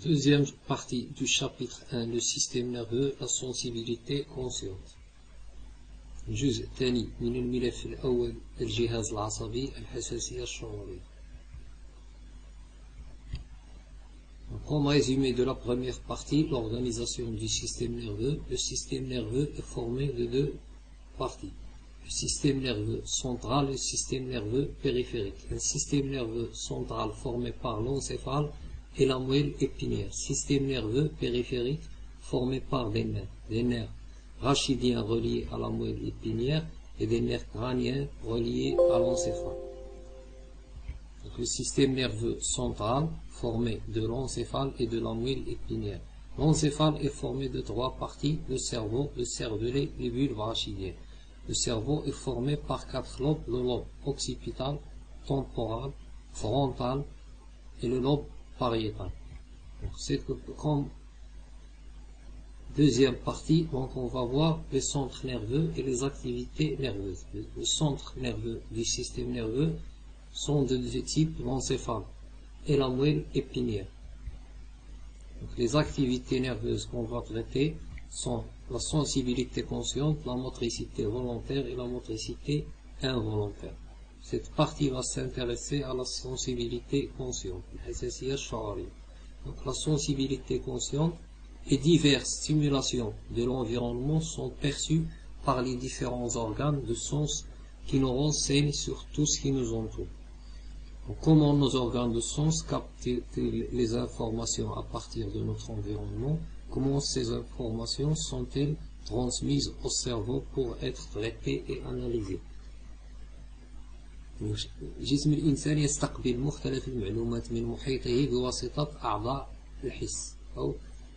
Deuxième partie du chapitre 1, le système nerveux, la sensibilité consciente. الجزء الثاني من الملف الأول الجهاز العصبي الحساسية الشعورية. Comme résumé de la première partie, l'organisation du système nerveux. Le système nerveux est formé de deux parties. Le système nerveux central et le système nerveux périphérique. Un système nerveux central formé par l'encéphale et la moelle épinière. Système nerveux périphérique formé par des nerfs rachidiens reliés à la moelle épinière et des nerfs crâniens reliés à l'encéphale. Le système nerveux central formé de l'encéphale et de la moelle épinière. L'encéphale est formé de trois parties: le cerveau, le cervelet, les bulbes rachidiens. Le cerveau est formé par quatre lobes: le lobe occipital, temporal, frontal et le lobe pariétal. C'est comme deuxième partie, donc on va voir les centres nerveux et les activités nerveuses. Les centres nerveux du système nerveux sont de deux types, l'encéphale et la moelle épinière. Donc, les activités nerveuses qu'on va traiter sont la sensibilité consciente, la motricité volontaire et la motricité involontaire. Cette partie va s'intéresser à la sensibilité consciente. Donc la sensibilité consciente et diverses stimulations de l'environnement sont perçues par les différents organes de sens qui nous renseignent sur tout ce qui nous entoure. Donc, comment nos organes de sens captent les informations à partir de notre environnement? Comment ces informations sont-elles transmises au cerveau pour être traitées et analysées? جسم الإنسان يستقبل مختلف المعلومات من محيطه بواسطة أعضاء الحس أو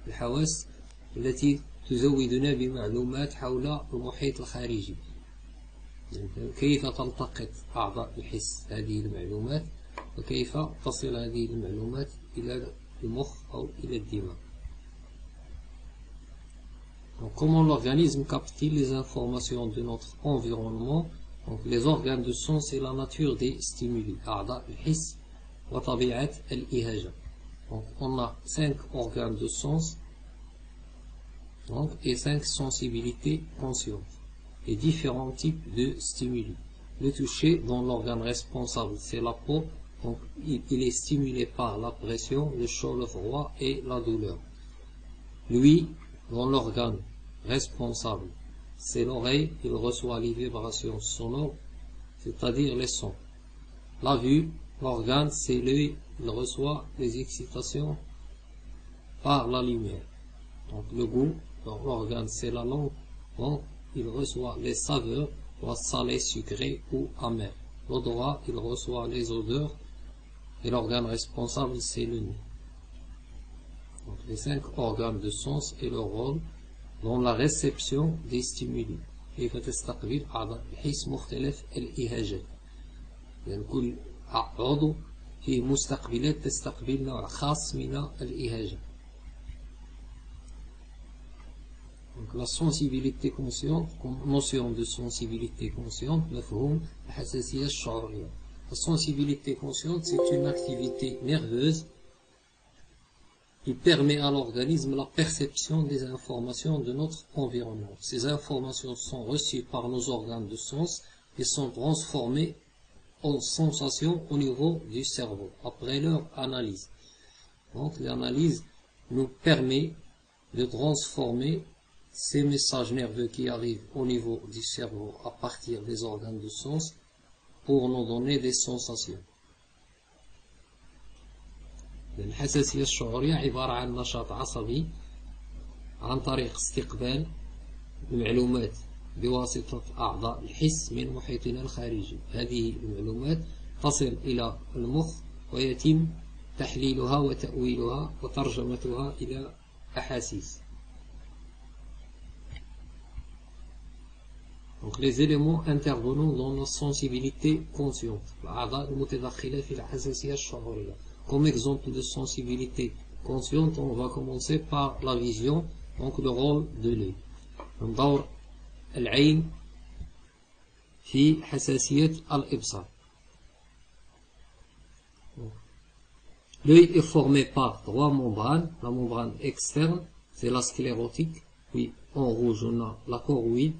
الحواس التي تزودنا بمعلومات حول المحيط الخارجي. كيف تلتقط أعضاء الحس هذه المعلومات وكيف تصل هذه المعلومات إلى المخ أو إلى الدماغ. Donc, comment l'organisme capte-t-il les informations de notre environnement? Donc, les organes de sens et la nature des stimuli. أعضاء الحس وطبيعة الإهاجة. Donc, on a 5 organes de sens donc, et 5 sensibilités conscientes et différents types de stimuli. Le toucher, dont l'organe responsable c'est la peau, donc il est stimulé par la pression, le chaud, le froid et la douleur. Lui, dont l'organe responsable c'est l'oreille, il reçoit les vibrations sonores, c'est-à-dire les sons. La vue, l'organe c'est l'œil, il reçoit les excitations par la lumière. Donc le goût, l'organe c'est la langue, donc il reçoit les saveurs, soit salées, sucrées ou amères. L'odorat, il reçoit les odeurs et l'organe responsable c'est le nez. Donc les 5 organes de sens et leur rôle dans la réception des stimuli. كيف تستقبل أعضاء الحس مختلف الإهاجات. يعني كل عضو فيه مستقبلات تستقبل نوع خاص من الإهاجة. Donc la sensibilité consciente, notion de sensibilité consciente, مفهوم الحساسية الشعورية. La sensibilité consciente, c'est une activité nerveuse qui permet à l'organisme la perception des informations de notre environnement. Ces informations sont reçues par nos organes de sens et sont transformées en sensations au niveau du cerveau, après leur analyse. Donc l'analyse nous permet de transformer ces messages nerveux qui arrivent au niveau du cerveau à partir des organes de sens pour nous donner des sensations. الحساسية الشعورية عبارة عن نشاط عصبي عن طريق استقبال المعلومات بواسطة أعضاء الحس من محيطنا الخارجي. هذه المعلومات تصل إلى المخ ويتم تحليلها وتأويلها وترجمتها إلى أحاسيس. Donc les éléments intervenant dans la sensibilité consciente. الأعضاء المتدخلة في الحساسية الشعورية. Comme exemple de sensibilité consciente, on va commencer par la vision, donc le rôle de l'œil. دور العين في حساسية الإبصار. L'œil est formé par 3 membranes. La membrane externe, c'est la sclérotique. Puis en rouge, on a la choroïde.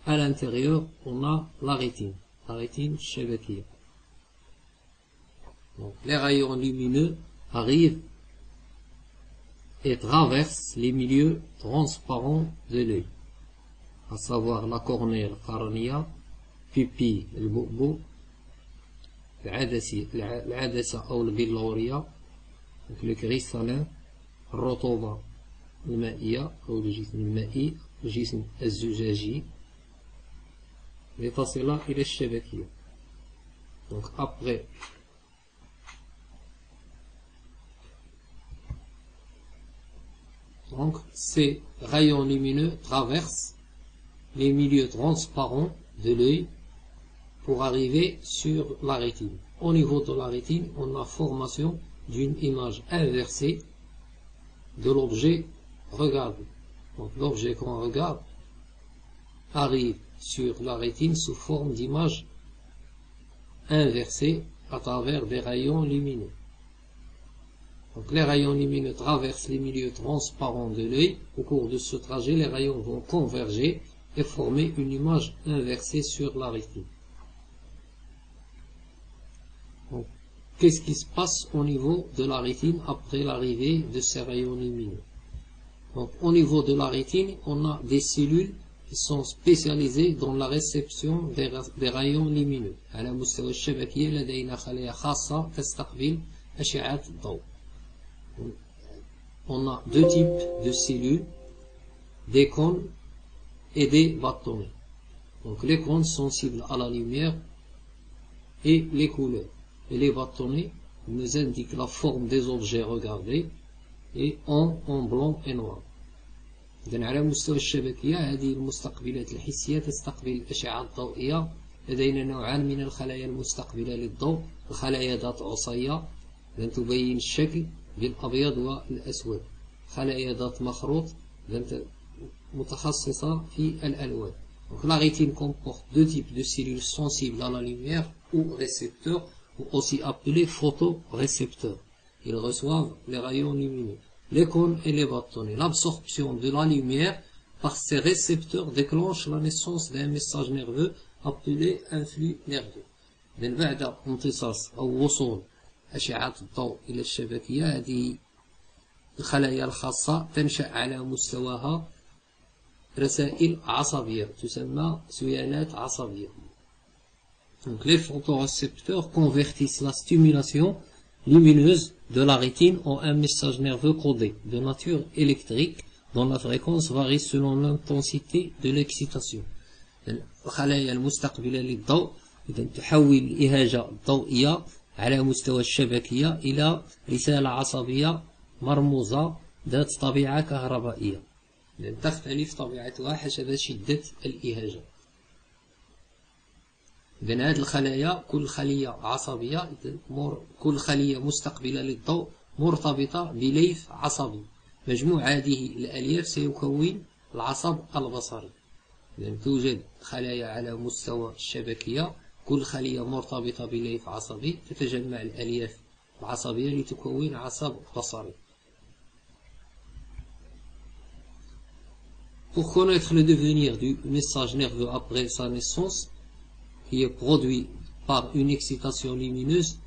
À l'intérieur, on a la rétine shabakiya. Donc, les rayons lumineux arrivent et traversent les milieux transparents de l'œil, à savoir la cornée, le qarniya, pupille, le bobo, العدسة أو البلورية, le cristallin, الرطوبة المائية أو الجسم المائي, الجسم الزجاجي, لتصل إلى الشبكية. Donc après ces rayons lumineux traversent les milieux transparents de l'œil pour arriver sur la rétine. Au niveau de la rétine, on a formation d'une image inversée de l'objet regardé. Donc l'objet qu'on regarde arrive sur la rétine sous forme d'image inversée à travers des rayons lumineux. Donc les rayons lumineux traversent les milieux transparents de l'œil. Au cours de ce trajet, les rayons vont converger et former une image inversée sur la rétine. Qu'est-ce qui se passe au niveau de la rétine après l'arrivée de ces rayons lumineux? Donc, au niveau de la rétine, on a des cellules qui sont spécialisées dans la réception des rayons lumineux. على مستوى الشبكية لدينا خلايا خاصة تستقبل أشعة الضوء. On a deux types de cellules, des cônes et des bâtonnets. Donc les cônes sensibles à la lumière et les couleurs. Et les bâtonnets nous indiquent la forme des objets regardés et en blanc et noir. إذن على مستوى الشبكية هذه المستقبلات الحسية تستقبل الأشعة الضوئية. لدينا نوعان من الخلايا المستقبلة للضوء، الخلايا ذات عصية تبين الشكل بالأبيض والأسود، خلايا ذات مخروط متخصصة في الألوان. Donc la rétine comporte deux types de cellules sensibles à la lumière ou récepteurs, ou aussi appelés photorécepteurs. Ils reçoivent les rayons lumineux. Les cônes et les bâtonnets. L'absorption de la lumière par ces récepteurs déclenche la naissance d'un message nerveux appelé un flux nerveux. من بعد امتصاص أو وصول أشعة الضوء إلى الشبكية، هذه الخلايا الخاصة تنشأ على مستواها رسائل عصبية تسمى سيانات عصبية. Donc les photorécepteurs convertissent la stimulation lumineuse de la rétine en un message nerveux codé de nature électrique dont la fréquence varie selon l'intensité de l'excitation. الخلايا المستقبلة للضوء إذن تحول الإهاجة الضوئية على مستوى الشبكية إلى رسالة عصبية مرموزة ذات طبيعة كهربائية. تختلف طبيعتها حسب شدة الإهاجة. إذن هذه الخلايا كل خلية عصبية، كل خلية مستقبلة للضوء مرتبطة بليف عصبي. مجموع هذه الألياف سيكون العصب البصري. إذن توجد خلايا على مستوى الشبكية، كل خلية مرتبطة بليف عصبي، تتجمع الألياف العصبية لتكون عصب بصري. Pour connaître le devenir du message nerveux après sa naissance, qui est produit par une excitation lumineuse,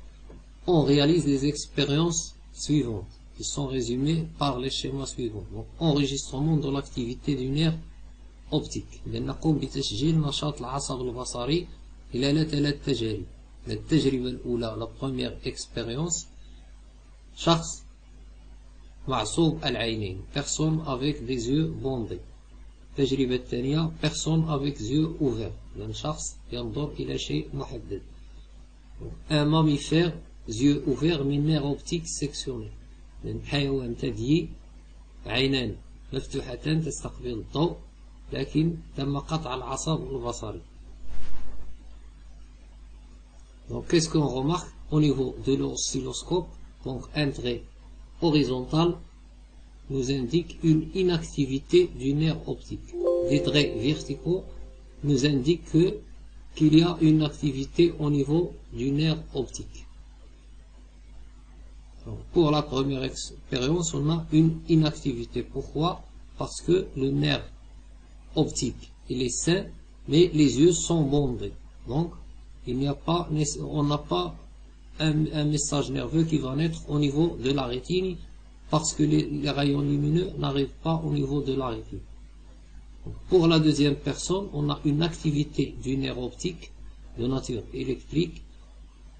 on réalise les expériences suivantes, qui sont résumées par les schémas suivants. Donc, enregistrement de l'activité du nerf optique. نقوم بتسجيل نشاط العصب البصري خلال 3 تجارب. التجربة الأولى la première expérience، شخص معصوب العينين، personne avec des yeux bandés. التجربة الثانية personne avec yeux ouverts، لأن شخص ينظر إلى شيء محدد. un mammifère yeux ouverts من nerf optique sectionné، لأن حيوان ثديي عينان مفتوحتان تستقبل الضوء لكن تم قطع العصب البصري. Donc qu'est-ce qu'on remarque au niveau de l'oscilloscope? Donc un trait horizontal nous indique une inactivité du nerf optique. Des traits verticaux nous indiquent qu'il y a une activité au niveau du nerf optique. Donc, pour la première expérience, on a une inactivité. Pourquoi? Parce que le nerf optique, il est sain, mais les yeux sont bondés. Donc, on n'a pas un message nerveux qui va naître au niveau de la rétine, parce que les rayons lumineux n'arrivent pas au niveau de la rétine. Donc, pour la deuxième personne, on a une activité du nerf optique de nature électrique.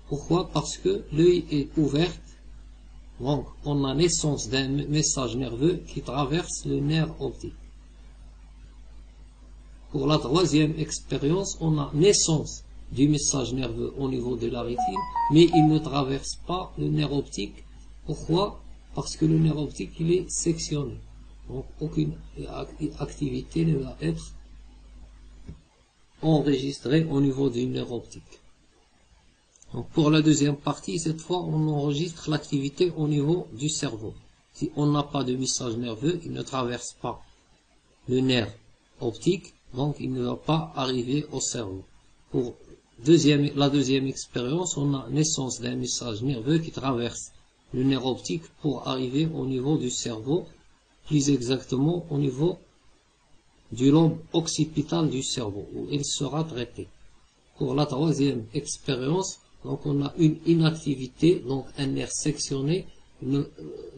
Pourquoi? Parce que l'œil est ouvert. Donc, on a naissance d'un message nerveux qui traverse le nerf optique. Pour la troisième expérience, on a naissance du message nerveux au niveau de la rétine, mais il ne traverse pas le nerf optique. Pourquoi? Parce que le nerf optique, il est sectionné. Donc, aucune activité ne va être enregistrée au niveau du nerf optique. Donc, pour la deuxième partie, cette fois, on enregistre l'activité au niveau du cerveau. Si on n'a pas de message nerveux, il ne traverse pas le nerf optique, donc il ne va pas arriver au cerveau. Pour la deuxième expérience, on a naissance d'un message nerveux qui traverse le nerf optique pour arriver au niveau du cerveau, plus exactement au niveau du lobe occipital du cerveau, où il sera traité. Pour la troisième expérience, donc on a une inactivité, donc un nerf sectionné, le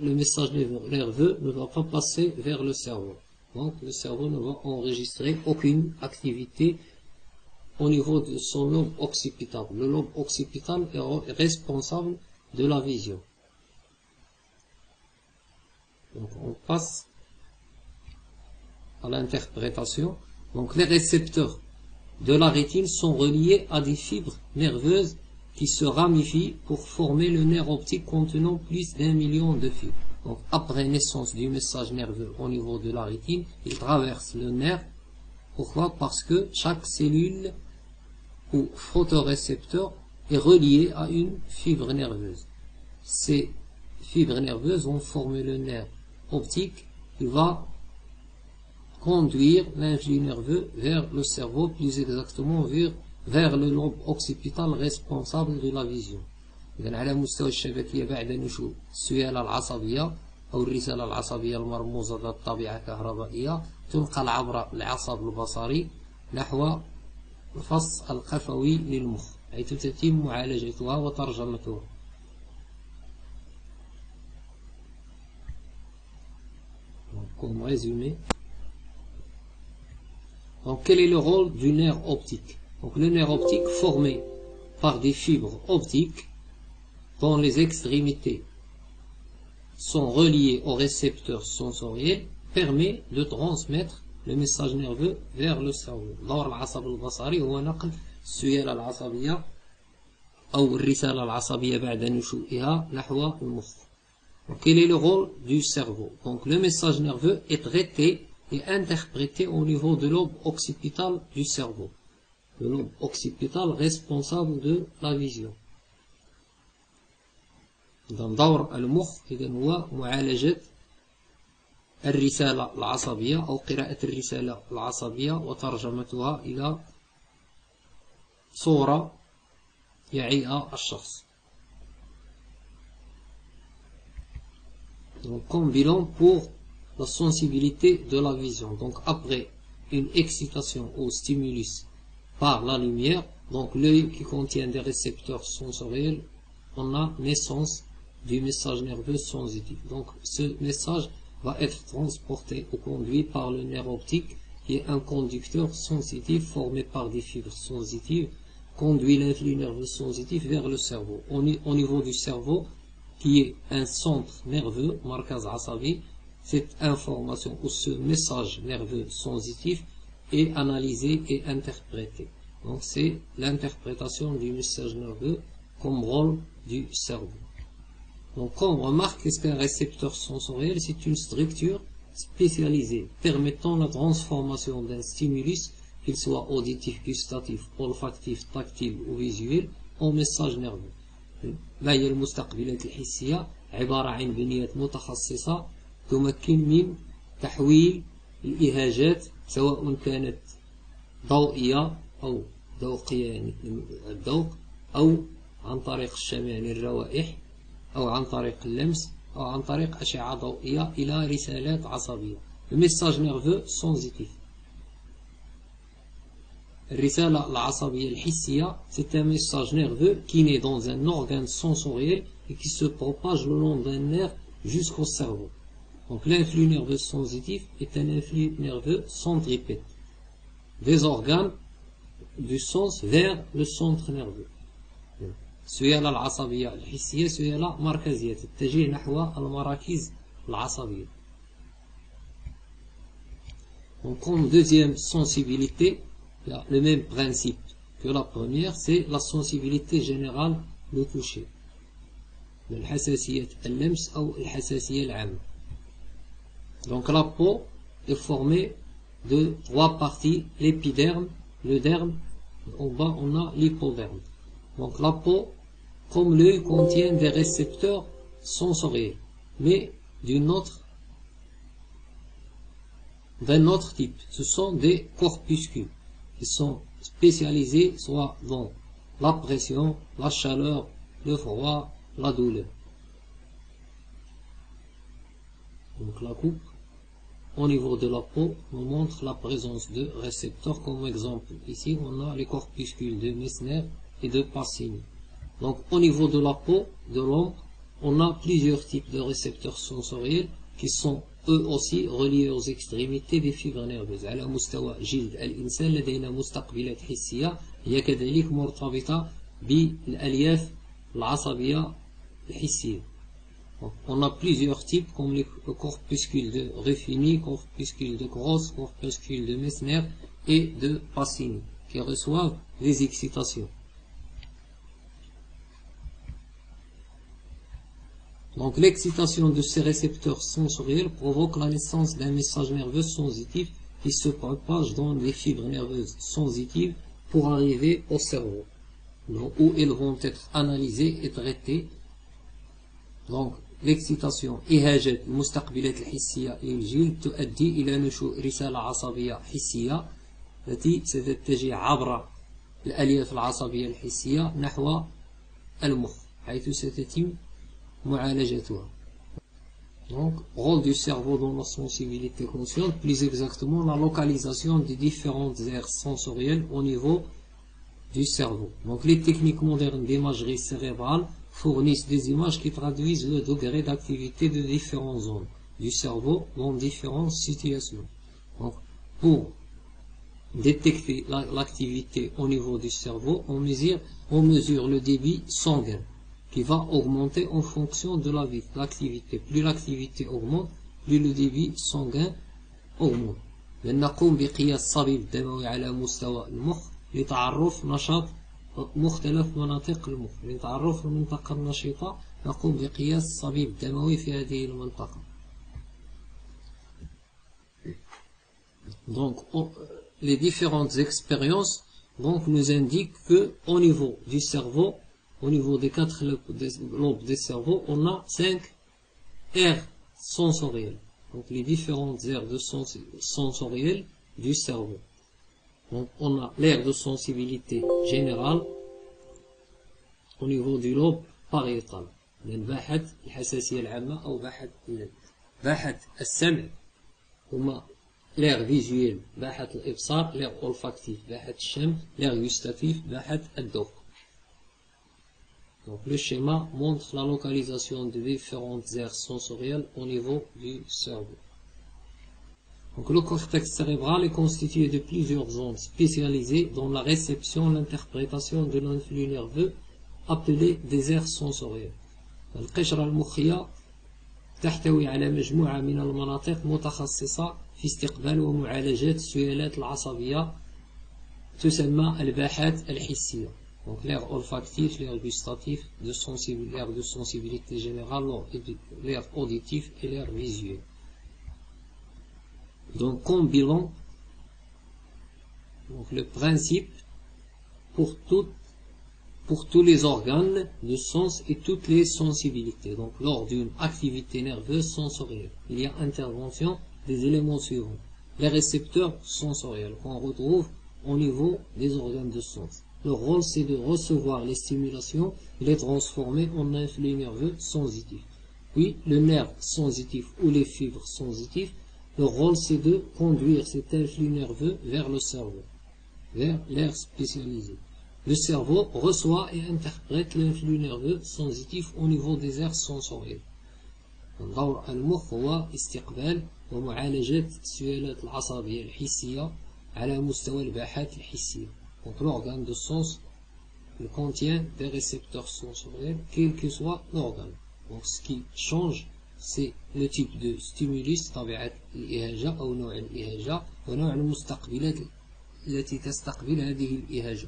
message nerveux ne va pas passer vers le cerveau. Donc le cerveau ne va enregistrer aucune activité au niveau de son lobe occipital. Le lobe occipital est responsable de la vision. Donc on passe à l'interprétation. Donc les récepteurs de la rétine sont reliés à des fibres nerveuses qui se ramifient pour former le nerf optique contenant plus d'1 million de fibres. Donc après naissance du message nerveux au niveau de la rétine, il traverse le nerf. Pourquoi? Parce que chaque cellule ou photorécepteur est relié à une fibre nerveuse. Ces fibres nerveuses vont former le nerf optique qui va conduire l'influx nerveux vers le cerveau, plus exactement vers le lobe occipital responsable de la vision. إذن على مستوى الشبكية بعد نشوء السيالة العصبية أو الرسالة العصبية المرموزة ذات طبيعة كهربائية تنقل عبر العصب البصري نحو الفص القفوي للمخ حيث تتم معالجتها وترجمتها. Comme résumé. Donc quel est le rôle du nerf optique? Donc le nerf optique formé par des fibres optiques dont les extrémités sont reliées aux récepteurs sensoriels permet de transmettre le message nerveux vers le cerveau. دور العصب البصري هو نقل السيالة العصبية أو الرسالة العصبية بعد نشوئها نحو المخ. Quel est le rôle du cerveau? Donc le message nerveux est traité et interprété au niveau de l'aube occipital du cerveau. Le lobe occipital responsable de la vision. إذن دور المخ إذن هو معالجة الرسالة العصبية أو قراءة الرسالة العصبية وترجمتها إلى صورة يعيها الشخص. Donc comme bilan pour la sensibilité de la vision. Donc après une excitation au stimulus par la lumière, donc l'œil qui contient des récepteurs sensoriels, on a naissance du message nerveux sensitif. Donc ce message va être transporté ou conduit par le nerf optique qui est un conducteur sensitif formé par des fibres sensitives, conduit l'influx nerveux sensitif vers le cerveau. Au niveau du cerveau, qui est un centre nerveux, markaz asabi, cette information ou ce message nerveux sensitif est analysé et interprété. Donc c'est l'interprétation du message nerveux comme rôle du cerveau. Donc comme on remarque, qu'est-ce qu'un récepteur sensoriel? C'est une structure spécialisée permettant la transformation d'un stimulus, qu'il soit auditif, gustatif, olfactif, tactile ou visuel, en message nerveux. ما هي المستقبلات الحسية؟ عبارة عن بنيات متخصصة تمكن من تحويل الإهاجات سواء كانت ضوئية أو ذوقية يعني الذوق أو عن طريق الشم يعني الروائح أو عن طريق اللمس أو عن طريق أشعة ضوئية إلى رسالات عصبية. Le message nerveux sensitif. الرسالة العصبية الحسية c'est un message nerveux qui naît dans un organe sensoriel et qui se propage le long d'un nerf jusqu'au cerveau. Donc l'influx nerveux sensitif est un influx nerveux centripète des organes du sens vers le centre nerveux. السيالة العصبية الحسية سيالة مركزية تتجه نحو المراكز العصبية. Donc comme deuxième sensibilité, il y a le même principe que la première, c'est la sensibilité générale le toucher. الحساسية اللمس أو الحساسية العامة. Donc la peau est formée de trois parties, l'épiderme, le derme, en bas on a l'hypoderme. Donc la peau, comme l'œil, contient des récepteurs sensoriels, mais d'un autre type. Ce sont des corpuscules qui sont spécialisés soit dans la pression, la chaleur, le froid, la douleur. Donc la coupe au niveau de la peau nous montre la présence de récepteurs. Comme exemple ici on a les corpuscules de Messner et de Pacini. Donc au niveau de la peau de l'homme on a plusieurs types de récepteurs sensoriels qui sont eux aussi reliés aux extrémités des fibres nerveuses. على مستوى جلد الإنسان لدينا مستقبلات حسية هي كذلك مرتبطة بالألياف العصبية الحسية. On a plusieurs types comme les corpuscules de Ruffini, corpuscules de Gross, corpuscules de Messner et de Pacini qui reçoivent des excitations. Donc l'excitation de ces récepteurs sensoriels provoque la naissance d'un message nerveux sensitif qui se propage dans les fibres nerveuses sensitives pour arriver au cerveau, où elles vont être analysées et traitées. Donc l'excitation إهاجة المستقبلات الحسية للجلد تؤدي إلى نشوء رسالة عصبية حسية التي ستتجه عبر الألياف العصبية الحسية نحو المخ حيث ستتم معالجتها. Donc rôle du cerveau dans la sensibilité consciente, plus exactement la localisation des différentes aires sensorielles au niveau du cerveau. Donc les techniques modernes d'imagerie cérébrale fournissent des images qui traduisent le degré d'activité de différentes zones du cerveau dans différentes situations. Donc, pour détecter l'activité au niveau du cerveau, on mesure le débit sanguin qui va augmenter en fonction de l'activité. Plus l'activité augmente, plus le débit sanguin augmente. نقوم بقياس الصبيب الدموي على مستوى المخ لتعرف نشاط مختلف مناطق المخ. لتعرف المنطقة النشيطة نقوم بقياس الصبيب الدموي في هذه المنطقة. Donc les différentes expériences donc nous indiquent que au niveau du cerveau, au niveau des 4 lobes des cerveaux, on a 5 aires sensorielles. Donc les différentes aires sensorielles du cerveau. Donc on a l'aire de sensibilité générale au niveau du lobe pariétal. باحة الحساسية العامة أو باحة السمع هما l'aire visuelle باحة الإبصار, l'aire olfactive باحة الشم, l'aire gustative باحة الذوق. Donc le schéma montre la localisation des différentes aires sensorielles au niveau du cerveau. Donc le cortex cérébral est constitué de plusieurs zones spécialisées dans la réception et l'interprétation de l'influx nerveux appelé des aires sensorielles. القشرة المخية تحتوي على مجموعة من المناطق متخصصة في استقبال ومعالجة السيالات العصبية تسمى الباحات الحسية. Donc l'aire olfactif, l'aire gustatif, l'aire de sensibilité générale, l'aire auditif et l'aire visuelle. Donc comme bilan, donc le principe pour tous les organes de sens et toutes les sensibilités. Donc lors d'une activité nerveuse sensorielle, il y a intervention des éléments suivants. Les récepteurs sensoriels qu'on retrouve au niveau des organes de sens. leur rôle c'est de recevoir les stimulations et les transformer en un flux nerveux sensitif. Puis le nerf sensitif ou les fibres sensitives, leur rôle c'est de conduire cet influx nerveux vers le cerveau, vers l'aire spécialisée. Le cerveau reçoit et interprète l'influx nerveux sensitif au niveau des aires sensorielles. دور المخ هو استقبال ومعالجة السيالات العصبية الحسية على مستوى الباحات الحسية. Donc l'organe de sens il contient des récepteurs sensoriels, quel que soit l'organe. Donc ce qui change, c'est le type de stimulus, طبيعة الإهاجة أو نوع الإهاجة ونوع المستقبلات التي تستقبل هذه الإهاجة.